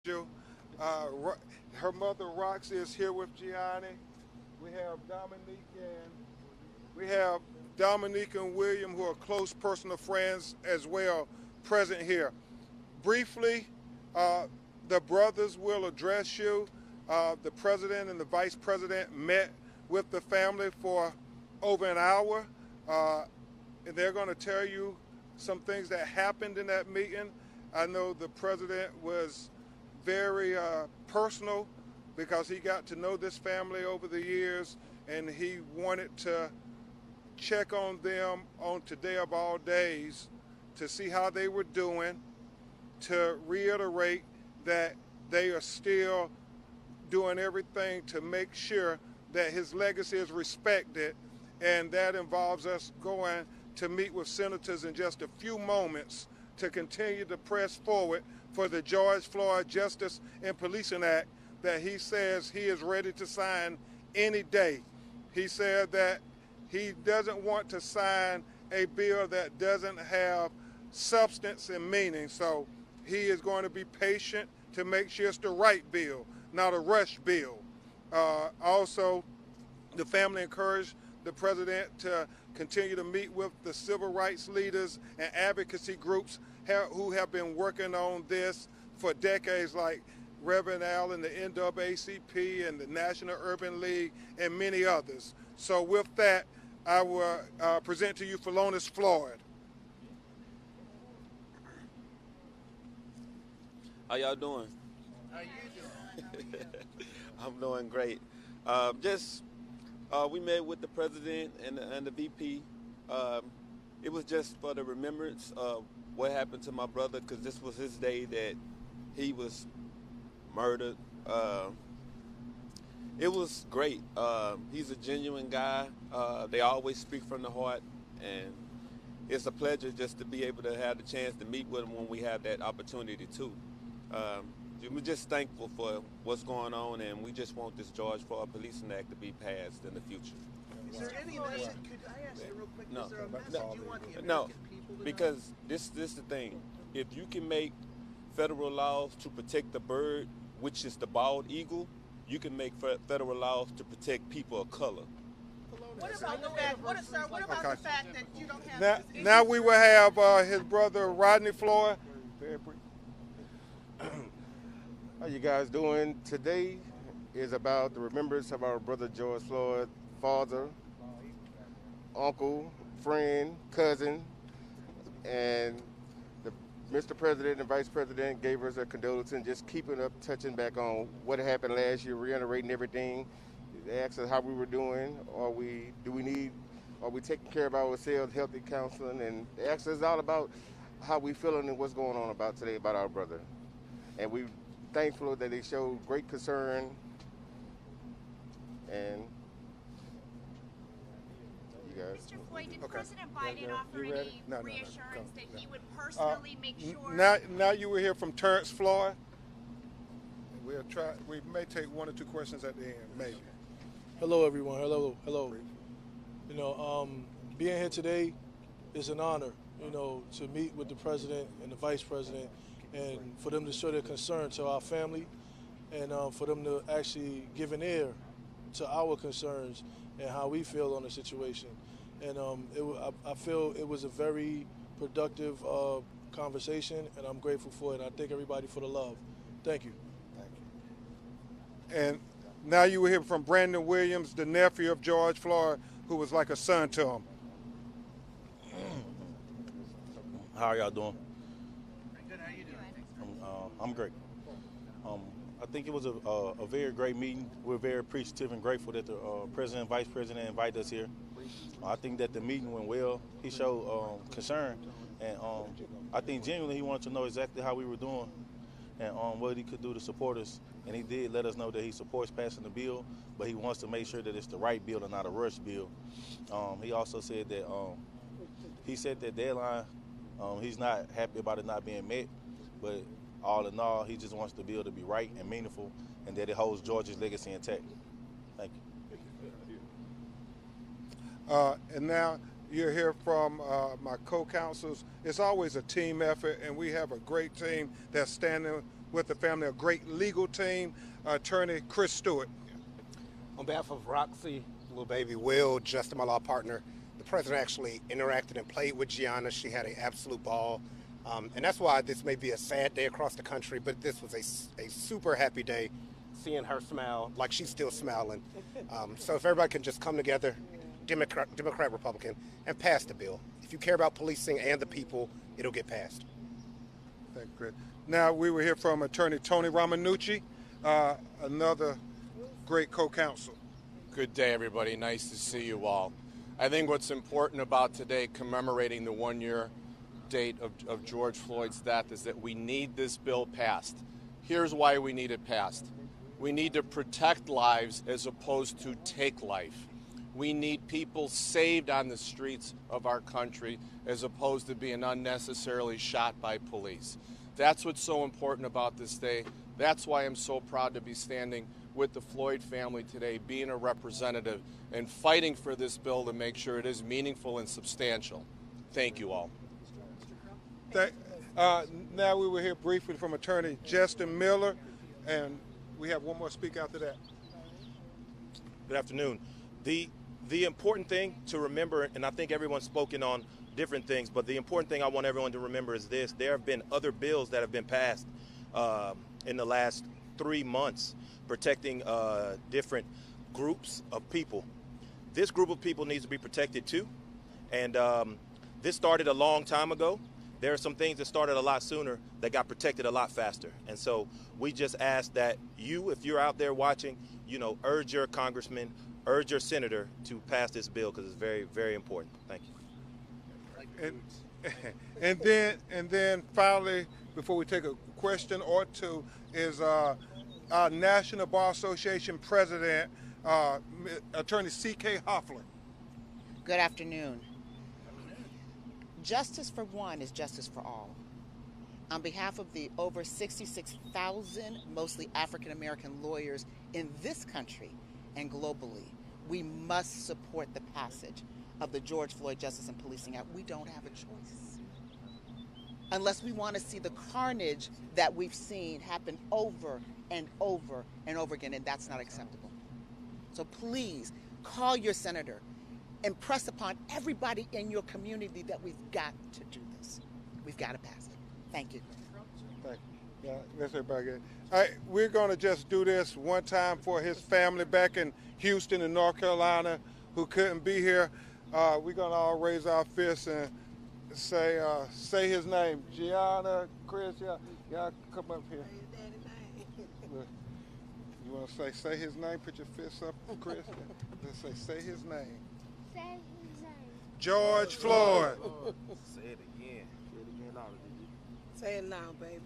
you. Her mother Roxy is here with Gianni. We have we have Dominique and William, who are close personal friends as well, present here. Briefly, uh, the brothers will address you. The president and the vice president met with the family for over an hour, and they're going to tell you some things that happened in that meeting. I know the president was very personal because he got to know this family over the years, and he wanted to check on them on today of all days to see how they were doing, to reiterate that they are still doing everything to make sure that his legacy is respected, and that involves us going to meet with senators in just a few moments to continue to press forward for the George Floyd Justice and Policing Act that he says he is ready to sign any day. He said that he doesn't want to sign a bill that doesn't have substance and meaning. So he is going to be patient to make sure it's the right bill, not a rush bill. Also, the family encouraged the president to continue to meet with the civil rights leaders and advocacy groups who have been working on this for decades, like Reverend Allen, the NAACP, and the National Urban League, and many others. So with that, I will present to you Phalonis Floyd. How y'all doing? How you doing? I'm doing great. We met with the president and the VP. It was just for the remembrance of what happened to my brother, because this was his day that he was murdered. It was great. He's a genuine guy. They always speak from the heart, and it's a pleasure just to be able to have the chance to meet with him when we have that opportunity too. We're just thankful for what's going on, and we just want this George Floyd Policing Act to be passed in the future. Is there any message? Could I ask you real quick? No. Is there a message you want the American No, people to know? because this is the thing. If you can make federal laws to protect the bird, which is the bald eagle, you can make federal laws to protect people of color. What about the fact? What about Okay. the fact that you don't have? Now we will have his brother Rodney Floyd. Very brief. How you guys doing? Today is about the remembrance of our brother George Floyd, father, uncle, friend, cousin, and the Mr. President and Vice President gave us a condolence and just keeping up, touching back on what happened last year, reiterating everything. They asked us how we were doing. Are we taking care of ourselves, healthy counseling, and they asked us all about how we feeling and what's going on about today about our brother. And we thankful that they showed great concern, and you guys. Mr. Floyd, did Okay. President Biden offer You ready? any No. reassurance Come. that he would personally make sure? Now you will hear from Terrence Floyd. We'll try. We may take one or two questions at the end, maybe. Hello, everyone. Hello. Being here today is an honor, to meet with the president and the vice president, and for them to show their concern to our family, and for them to actually give an ear to our concerns and how we feel on the situation. And I feel it was a very productive conversation, and I'm grateful for it. I thank everybody for the love. Thank you. And now you will hear from Brandon Williams, the nephew of George Floyd, who was like a son to him. How are y'all doing? Very good. How you doing? I'm great. I think it was a very great meeting. We're very appreciative and grateful that the president and vice president invited us here. I think that the meeting went well. He showed concern, and I think genuinely he wanted to know exactly how we were doing and what he could do to support us. And he did let us know that he supports passing the bill, but he wants to make sure that it's the right bill and not a rush bill. He also said that he set that deadline. He's not happy about it not being met, but all in all, he just wants the bill to be right and meaningful, and that it holds George's legacy intact. Thank you. And now You'll hear from my co-counsels. It's always a team effort, and we have a great team that's standing with the family, a great legal team. Attorney Chris Stewart. On behalf of Roxy, little baby Will, Justin, my law partner, the president actually interacted and played with Gianna. She had an absolute ball. And that's why this may be a sad day across the country, but this was a super happy day, seeing her smile like she's still smiling. So if everybody can just come together, Democrat, Republican, and pass the bill. If you care about policing and the people, it'll get passed. Thank you, Chris. Now we will hear from Attorney Tony Romanucci, another great co-counsel. Good day, everybody. Nice to see you all. I think what's important about today, commemorating the 1-year date of George Floyd's death, is that we need this bill passed. Here's why we need it passed. We need to protect lives as opposed to take life. We need people saved on the streets of our country as opposed to being unnecessarily shot by police. That's what's so important about this day. That's why I'm so proud to be standing with the Floyd family today, being a representative and fighting for this bill to make sure it is meaningful and substantial. Thank you all. Now we will hear briefly from Attorney Justin Miller, and we have one more speaker after that. Good afternoon. The important thing to remember, and I think everyone's spoken on different things, but the important thing I want everyone to remember is this: there have been other bills that have been passed in the last 3 months protecting different groups of people. This group of people needs to be protected too, and this started a long time ago. There are some things that started a lot sooner that got protected a lot faster. And so we just ask that you, if you're out there watching, urge your congressman, urge your senator to pass this bill, because it's very, very important. Thank you. And then finally, before we take a question or two, is our National Bar Association President, Attorney C.K. Hoffler. Good afternoon. Justice for one is justice for all. On behalf of the over 66,000 mostly African American lawyers in this country and globally, we must support the passage of the George Floyd Justice and Policing Act. We don't have a choice. Unless we want to see the carnage that we've seen happen over and over and over again, and that's not acceptable. So please call your senator. Impress upon everybody in your community that we've got to do this. We've got to pass it. Thank you. Thank you. Yeah, that's everybody good. All right, we're going to just do this one time for his family back in Houston and North Carolina who couldn't be here. We're going to all raise our fists and say his name. Gianna, Chris, y'all come up here. You want to say his name? Put your fists up, Chris. Let's say his name. Say his name. George Floyd. Say it again. Say it again louder, did you? Say it now, baby.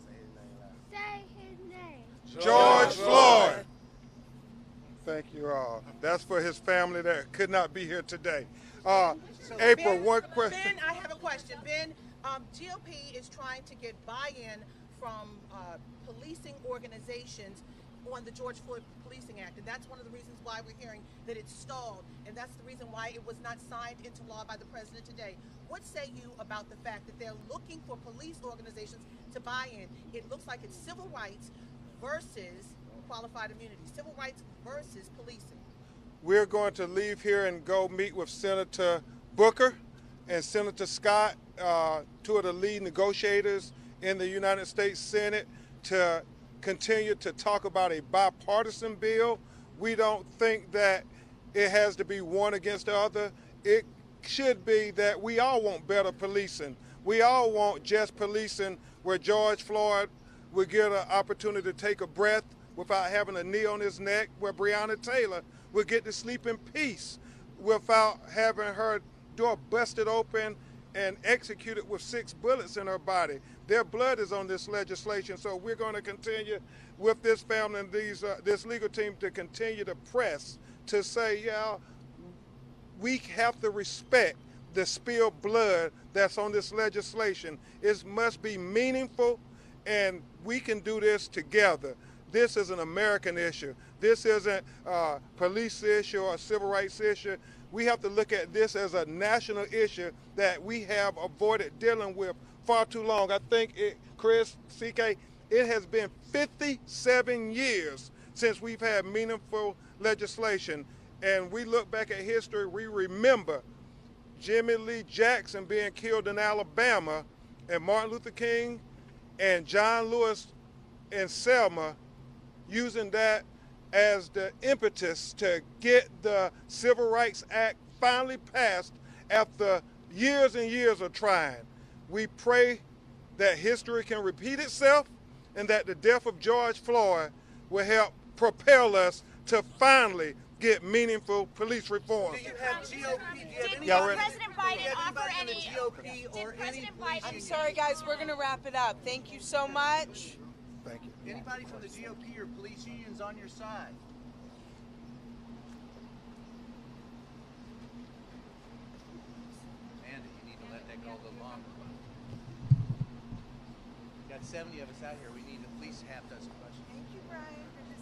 Say his name louder. Say his name. George Floyd. Thank you all. That's for his family that could not be here today. April, one question. Ben, I have a question. Ben, GOP is trying to get buy-in from policing organizations on the George Floyd Policing Act, and that's one of the reasons why we're hearing that it's stalled, and that's the reason why it was not signed into law by the president today. What say you about the fact that they're looking for police organizations to buy in? It looks like it's civil rights versus qualified immunity, civil rights versus policing. We're going to leave here and go meet with Senator Booker and Senator Scott, two of the lead negotiators in the United States Senate, to continue to talk about a bipartisan bill. We don't think that it has to be one against the other. It should be that we all want better policing. We all want just policing where George Floyd would get an opportunity to take a breath without having a knee on his neck, where Breonna Taylor would get to sleep in peace without having her door busted open and executed with 6 bullets in her body. Their blood is on this legislation, so we're going to continue with this family and this legal team to continue to press to say, yeah, we have to respect the spilled blood that's on this legislation. It must be meaningful, and we can do this together. This is an American issue. This isn't a police issue or a civil rights issue. we have to look at this as a national issue that we have avoided dealing with far too long. I think Chris, CK, it has been 57 years since we've had meaningful legislation. And we look back at history, we remember Jimmy Lee Jackson being killed in Alabama, and Martin Luther King and John Lewis in Selma using that as the impetus to get the Civil Rights Act finally passed after years and years of trying. We pray that history can repeat itself and that the death of George Floyd will help propel us to finally get meaningful police reform. Do you have GOP? Did President Biden offer any? GOP or any police? I'm sorry, guys. We're going to wrap it up. Thank you so much. Thank you. Anybody from the GOP or police unions on your side? Amanda, you need to let that go a little longer. We've got 70 of us out here. We need at least half dozen questions. Thank you, Brian, for this